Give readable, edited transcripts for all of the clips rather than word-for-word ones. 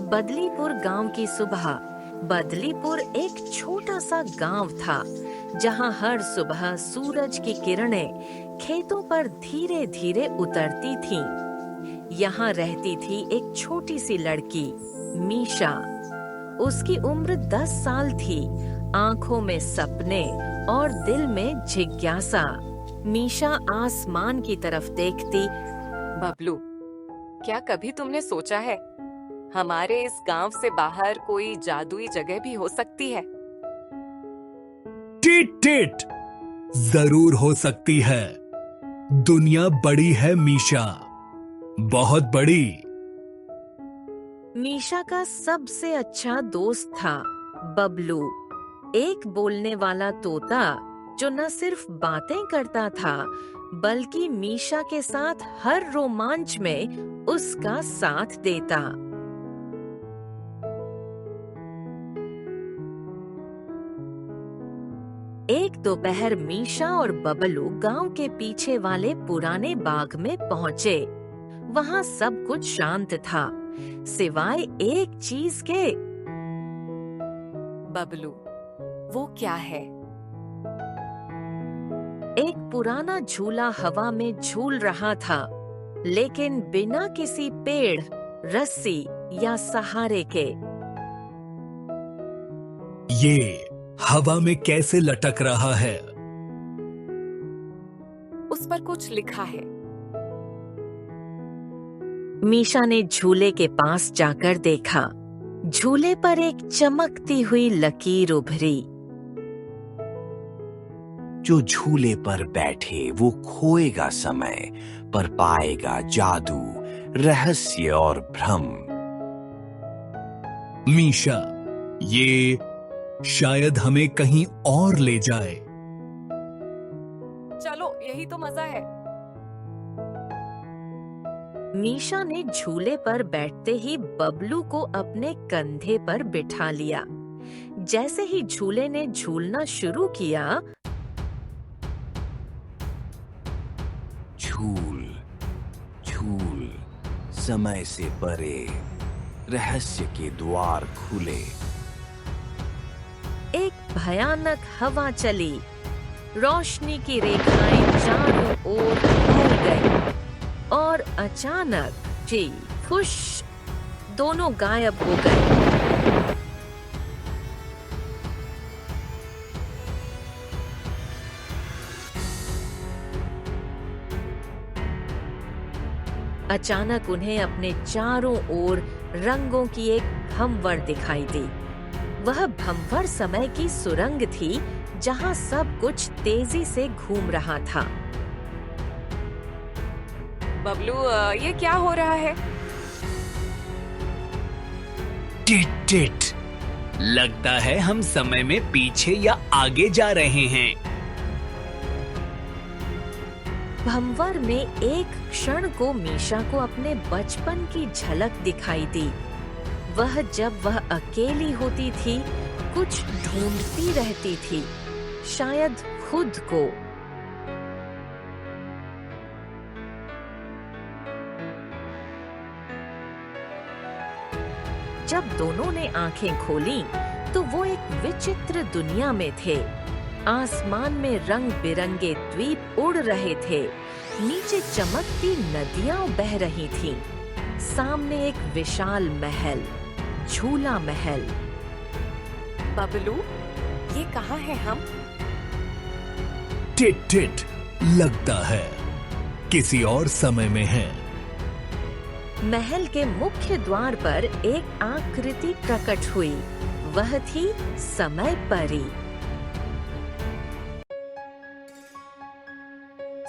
बदलीपुर गांव की सुबह। बदलीपुर एक छोटा सा गांव था जहां हर सुबह सूरज की किरणें खेतों पर धीरे धीरे उतरती थीं। यहाँ रहती थी एक छोटी सी लड़की, मीशा। उसकी उम्र 10 साल थी, आंखों में सपने और दिल में जिज्ञासा। मीशा आसमान की तरफ देखती। बबलू, क्या कभी तुमने सोचा है हमारे इस गांव से बाहर कोई जादुई जगह भी हो सकती है? टिट टिट, जरूर हो सकती है। दुनिया बड़ी है मीशा, बहुत बड़ी। मीशा का सबसे अच्छा दोस्त था बबलू, एक बोलने वाला तोता जो न सिर्फ बातें करता था बल्कि मीशा के साथ हर रोमांच में उसका साथ देता। एक दोपहर मीशा और बबलू गांव के पीछे वाले पुराने बाग में पहुंचे। वहां सब कुछ शांत था, सिवाय एक चीज के। बबलू, वो क्या है? एक पुराना झूला हवा में झूल रहा था, लेकिन बिना किसी पेड़, रस्सी या सहारे के। ये हवा में कैसे लटक रहा है? उस पर कुछ लिखा है। मीशा ने झूले के पास जाकर देखा। झूले पर एक चमकती हुई लकीर उभरी। जो झूले पर बैठे वो खोएगा समय, पर पाएगा जादू, रहस्य और भ्रम। मीशा, ये शायद हमें कहीं और ले जाए। चलो, यही तो मजा है। मीशा ने झूले पर बैठते ही बबलू को अपने कंधे पर बिठा लिया। जैसे ही झूले ने झूलना शुरू किया, झूल झूल, समय से परे रहस्य के द्वार खुले। एक भयानक हवा चली। रोशनी की रेखाएं चारों ओर फैल गईं और अचानक जी खुश दोनों गायब हो गए। अचानक उन्हें अपने चारों ओर रंगों की एक भंवर दिखाई दी। वह भंवर समय की सुरंग थी जहां सब कुछ तेजी से घूम रहा था। बबलू, ये क्या हो रहा है? टिट टिट, लगता है हम समय में पीछे या आगे जा रहे हैं। भंवर में एक क्षण को मीशा को अपने बचपन की झलक दिखाई दी। जब वह अकेली होती थी, कुछ ढूंढती रहती थी, शायद खुद को। जब दोनों ने आंखें खोलीं, तो वो एक विचित्र दुनिया में थे। आसमान में रंग बिरंगे द्वीप उड़ रहे थे, नीचे चमकती नदियां बह रही थीं, सामने एक विशाल महल, झूला महल। बबलू, ये कहाँ है हम? टिट टिट, लगता है किसी और समय में है। महल के मुख्य द्वार पर एक आकृति प्रकट हुई। वह थी समय परी।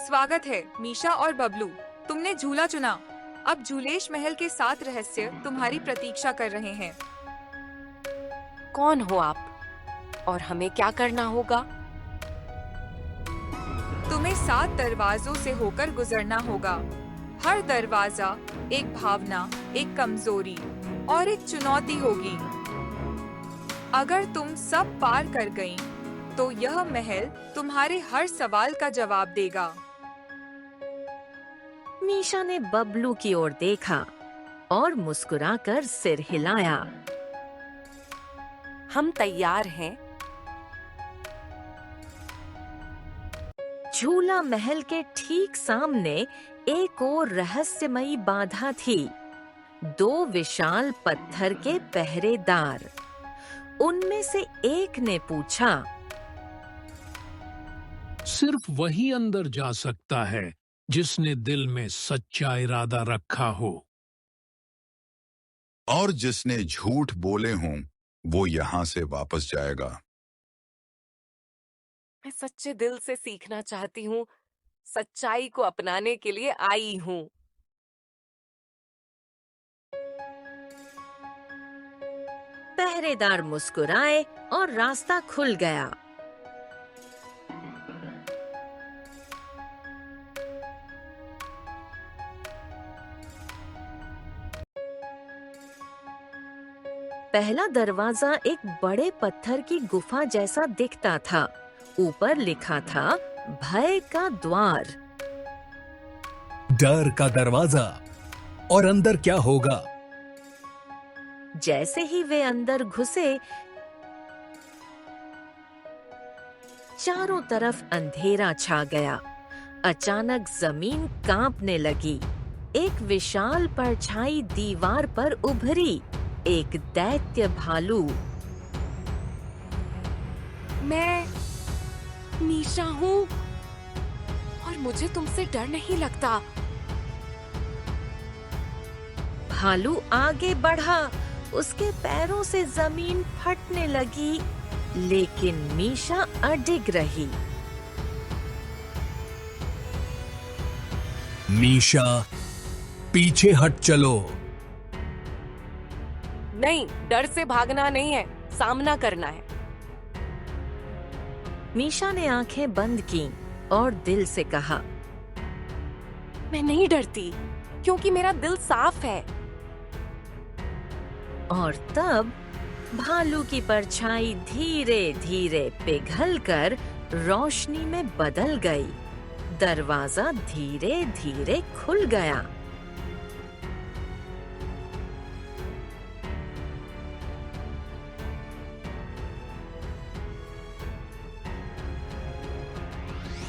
स्वागत है मीशा और बबलू, तुमने झूला चुना। अब झूलेश महल के 7 रहस्य तुम्हारी प्रतीक्षा कर रहे हैं। कौन हो आप और हमें क्या करना होगा? तुम्हें 7 दरवाजों से होकर गुजरना होगा। हर दरवाजा एक भावना, एक कमजोरी और एक चुनौती होगी। अगर तुम सब पार कर गईं, तो यह महल तुम्हारे हर सवाल का जवाब देगा। मीशा ने बबलू की ओर देखा और मुस्कुराकर सिर हिलाया। हम तैयार हैं। झूला महल के ठीक सामने एक और रहस्यमयी बाधा थी। 2 विशाल पत्थर के पहरेदार। उनमें से एक ने पूछा, सिर्फ वही अंदर जा सकता है जिसने दिल में सच्चा इरादा रखा हो। और जिसने झूठ बोले हों वो यहाँ से वापस जाएगा। मैं सच्चे दिल से सीखना चाहती हूँ। सच्चाई को अपनाने के लिए आई हूँ। पहरेदार मुस्कुराए और रास्ता खुल गया। पहला दरवाजा एक बड़े पत्थर की गुफा जैसा दिखता था। ऊपर लिखा था, भय का द्वार। डर का दरवाजा। और अंदर क्या होगा? जैसे ही वे अंदर घुसे, चारों तरफ अंधेरा छा गया। अचानक जमीन कांपने लगी। एक विशाल परछाई दीवार पर उभरी। एक दैत्य भालू। मैं मीशा हूँ और मुझे तुमसे डर नहीं लगता। भालू आगे बढ़ा। उसके पैरों से जमीन फटने लगी, लेकिन मीशा अडिग रही। मीशा, पीछे हट चलो। नहीं, डर से भागना नहीं है, सामना करना है। मीशा ने आंखें बंद की और दिल से कहा, मैं नहीं डरती क्योंकि मेरा दिल साफ है। और तब भालू की परछाई धीरे धीरे पिघलकर रोशनी में बदल गई। दरवाजा धीरे धीरे खुल गया।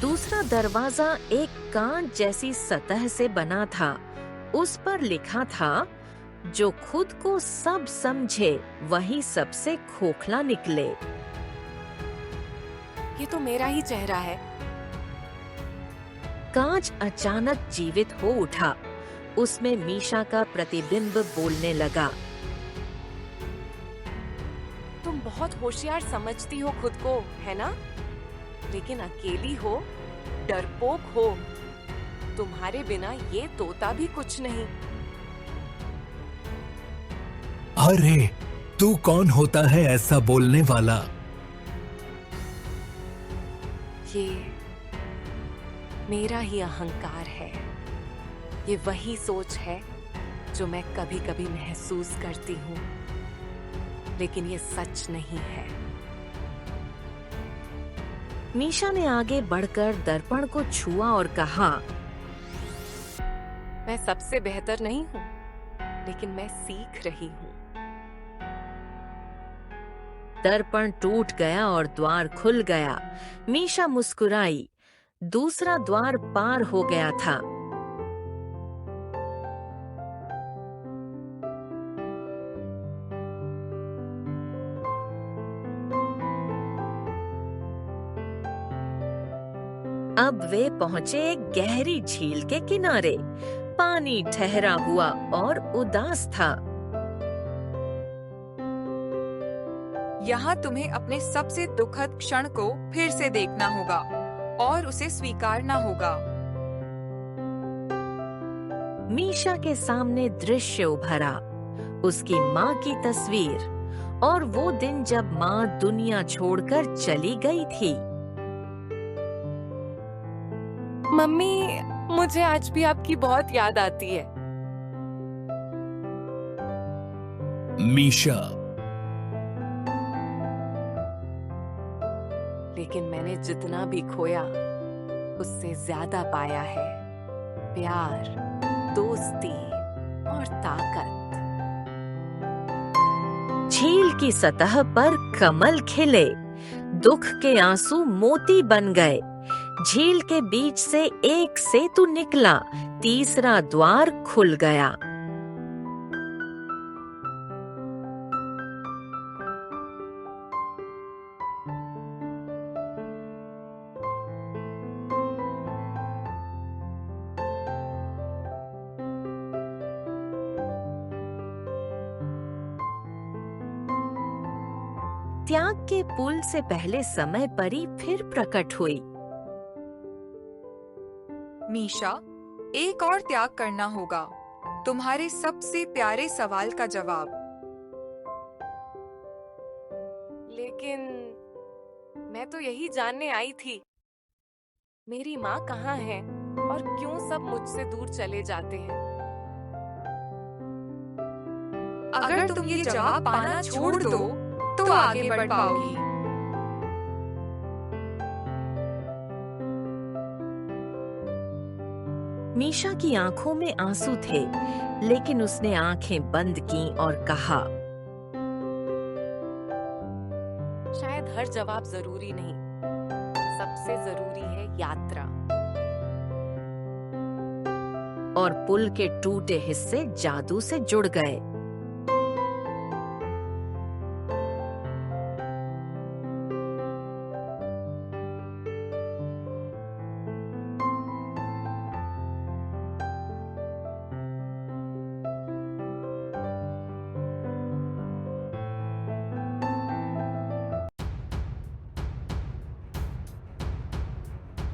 दूसरा दरवाजा एक कांच जैसी सतह से बना था। उस पर लिखा था, जो खुद को सब समझे वही सबसे खोखला निकले। ये तो मेरा ही चेहरा है। कांच अचानक जीवित हो उठा। उसमें मीशा का प्रतिबिंब बोलने लगा। तुम बहुत होशियार समझती हो खुद को, है ना? लेकिन अकेली हो, डरपोक हो। तुम्हारे बिना ये तोता भी कुछ नहीं। अरे, तू कौन होता है ऐसा बोलने वाला? ये मेरा ही अहंकार है। ये वही सोच है जो मैं कभी कभी महसूस करती हूँ, लेकिन ये सच नहीं है। मीशा ने आगे बढ़कर दर्पण को छुआ और कहा, मैं सबसे बेहतर नहीं हूँ, लेकिन मैं सीख रही हूँ। दर्पण टूट गया और द्वार खुल गया। मीशा मुस्कुराई। दूसरा द्वार पार हो गया था। अब वे पहुंचे एक गहरी झील के किनारे। पानी ठहरा हुआ और उदास था। यहाँ तुम्हें अपने सबसे दुखद क्षण को फिर से देखना होगा और उसे स्वीकारना होगा। मीशा के सामने दृश्य उभरा। उसकी माँ की तस्वीर और वो दिन जब माँ दुनिया छोड़कर चली गई थी। मम्मी, मुझे आज भी आपकी बहुत याद आती है। मीशा, लेकिन मैंने जितना भी खोया उससे ज्यादा पाया है, प्यार। दोस्ती और ताकत। झील की सतह पर कमल खिले, दुख के आंसू मोती बन गए। झील के बीच से एक सेतु निकला, तीसरा द्वार खुल गया। त्याग के पुल से पहले समय परी फिर प्रकट हुई। मीशा, एक और त्याग करना होगा, तुम्हारे सबसे प्यारे सवाल का जवाब। लेकिन मैं तो यही जानने आई थी, मेरी माँ कहाँ है और क्यों सब मुझसे दूर चले जाते हैं? अगर तुम ये जवाब पाना छोड़ दो तो आगे बढ़ पाओगी। मीशा की आंखों में आंसू थे, लेकिन उसने आंखें बंद की और कहा, शायद हर जवाब जरूरी नहीं, सबसे जरूरी है यात्रा। और पुल के टूटे हिस्से जादू से जुड़ गए।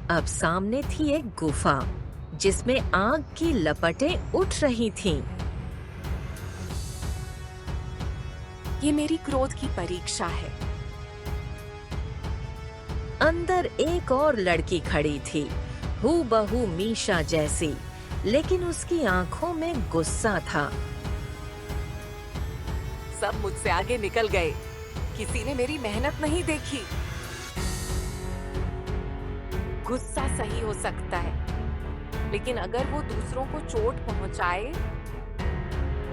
अब सामने थी एक गुफा जिसमें आग की लपटें उठ रही थीं। ये मेरी क्रोध की परीक्षा है। अंदर एक और लड़की खड़ी थी, हूबहू मीशा जैसी, लेकिन उसकी आंखों में गुस्सा था। सब मुझसे आगे निकल गए, किसी ने मेरी मेहनत नहीं देखी। गुस्सा सही हो सकता है, लेकिन अगर वो दूसरों को चोट पहुंचाए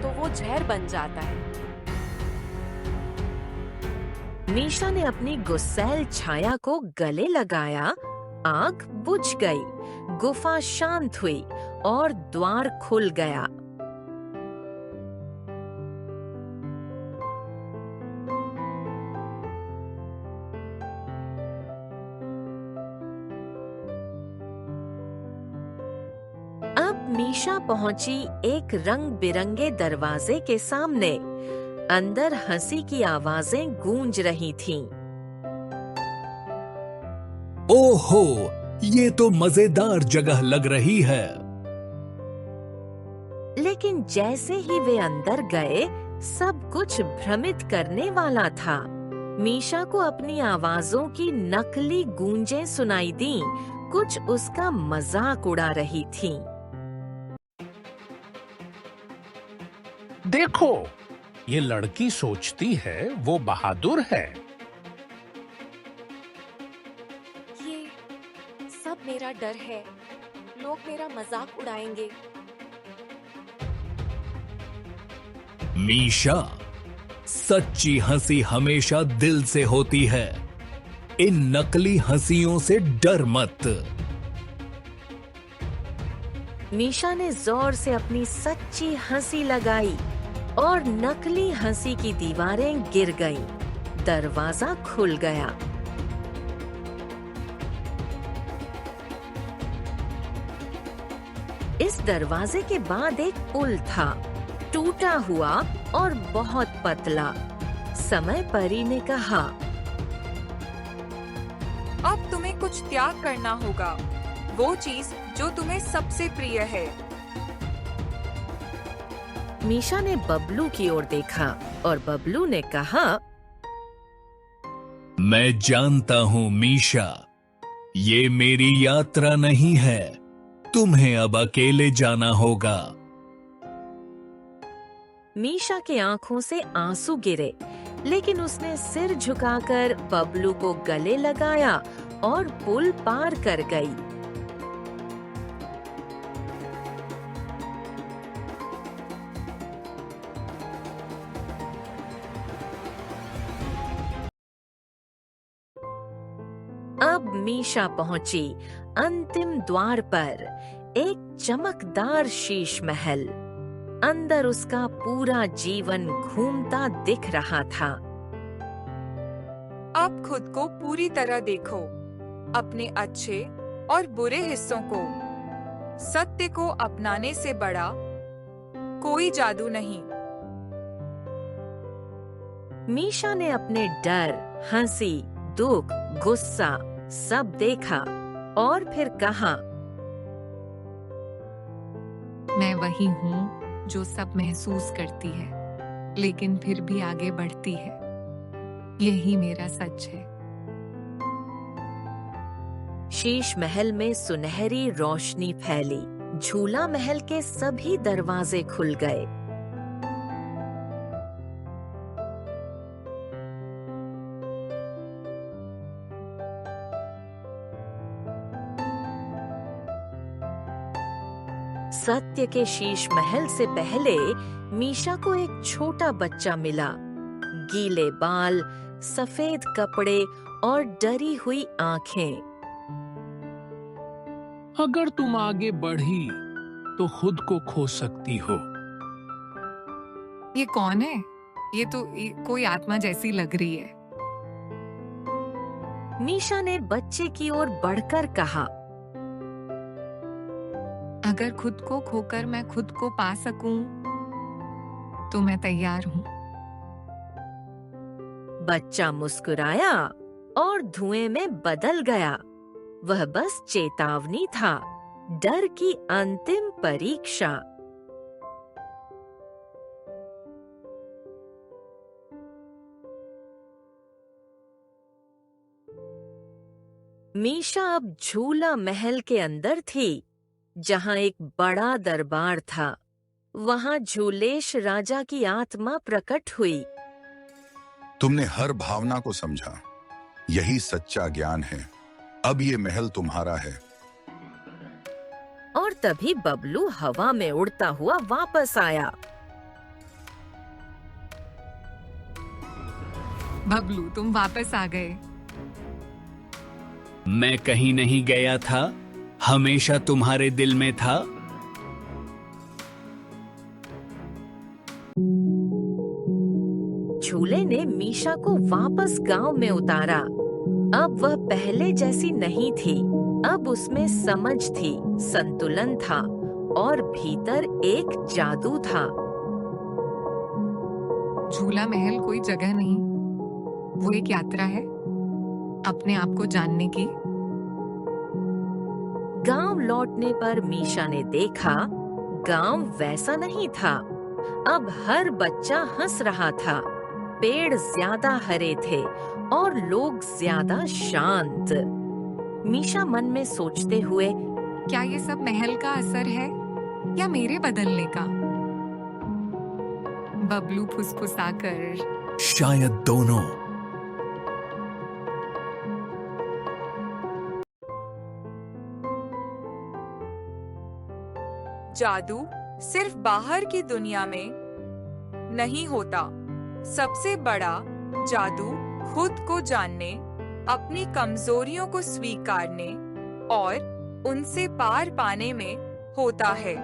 तो वो जहर बन जाता है। मीशा ने अपनी गुस्सैल छाया को गले लगाया, आग बुझ गई, गुफा शांत हुई और द्वार खुल गया। अब मीशा पहुंची एक रंग बिरंगे दरवाजे के सामने। अंदर हंसी की आवाजें गूंज रही थीं। ओहो, ये तो मजेदार जगह लग रही है। लेकिन जैसे ही वे अंदर गए, सब कुछ भ्रमित करने वाला था। मीशा को अपनी आवाजों की नकली गूंजें सुनाई दी, कुछ उसका मजाक उड़ा रही थीं। देखो, ये लड़की सोचती है वो बहादुर है। ये सब मेरा डर है, लोग मेरा मजाक उड़ाएंगे। मीशा, सच्ची हंसी हमेशा दिल से होती है। इन नकली हंसियों से डर मत। मीशा ने जोर से अपनी सच्ची हंसी लगाई और नकली हंसी की दीवारें गिर गईं। दरवाजा खुल गया। इस दरवाजे के बाद एक पुल था, टूटा हुआ और बहुत पतला। समय परी ने कहा, अब तुम्हें कुछ त्याग करना होगा, वो चीज जो तुम्हें सबसे प्रिय है। मीशा ने बबलू की ओर देखा और बबलू ने कहा, मैं जानता हूँ मीशा, ये मेरी यात्रा नहीं है, तुम्हें अब अकेले जाना होगा। मीशा के आंखों से आंसू गिरे, लेकिन उसने सिर झुकाकर बबलू को गले लगाया और पुल पार कर गई। मीशा पहुंची अंतिम द्वार पर, एक चमकदार शीश महल। अंदर उसका पूरा जीवन घूमता दिख रहा था। अब खुद को पूरी तरह देखो, अपने अच्छे और बुरे हिस्सों को। सत्य को अपनाने से बड़ा कोई जादू नहीं। मीशा ने अपने डर, हंसी, दुख, गुस्सा सब देखा और फिर कहा, मैं वही हूँ जो सब महसूस करती है, लेकिन फिर भी आगे बढ़ती है। यही मेरा सच है। शीश महल में सुनहरी रोशनी फैली। झूला महल के सभी दरवाजे खुल गए। सत्य के शीश महल से पहले मीशा को एक छोटा बच्चा मिला। गीले बाल, सफेद कपड़े और डरी हुई आंखें। अगर तुम आगे बढ़ी तो खुद को खो सकती हो। ये कौन है? ये तो कोई आत्मा जैसी लग रही है। मीशा ने बच्चे की ओर बढ़कर कहा, अगर खुद को खोकर मैं खुद को पा सकूं, तो मैं तैयार हूँ। बच्चा मुस्कुराया और धुएं में बदल गया। वह बस चेतावनी था, डर की अंतिम परीक्षा। मीशा अब झूला महल के अंदर थी, जहां एक बड़ा दरबार था। वहां झूलेश राजा की आत्मा प्रकट हुई। तुमने हर भावना को समझा, यही सच्चा ज्ञान है। अब ये महल तुम्हारा है। और तभी बबलू हवा में उड़ता हुआ वापस आया। बबलू, तुम वापस आ गए। मैं कहीं नहीं गया था, हमेशा तुम्हारे दिल में था। झूले ने मीशा को वापस गांव में उतारा। अब वह पहले जैसी नहीं थी। अब उसमें समझ थी, संतुलन था और भीतर एक जादू था। झूला महल कोई जगह नहीं, वो एक यात्रा है अपने आप को जानने की। गांव लौटने पर मीशा ने देखा, गांव वैसा नहीं था। अब हर बच्चा हंस रहा था। पेड़ ज्यादा हरे थे और लोग ज्यादा शांत। मीशा मन में सोचते हुए, क्या ये सब महल का असर है या मेरे बदलने का? बबलू फुसफुसाकर, शायद दोनों। जादू सिर्फ बाहर की दुनिया में नहीं होता। सबसे बड़ा जादू खुद को जानने, अपनी कमजोरियों को स्वीकारने और उनसे पार पाने में होता है।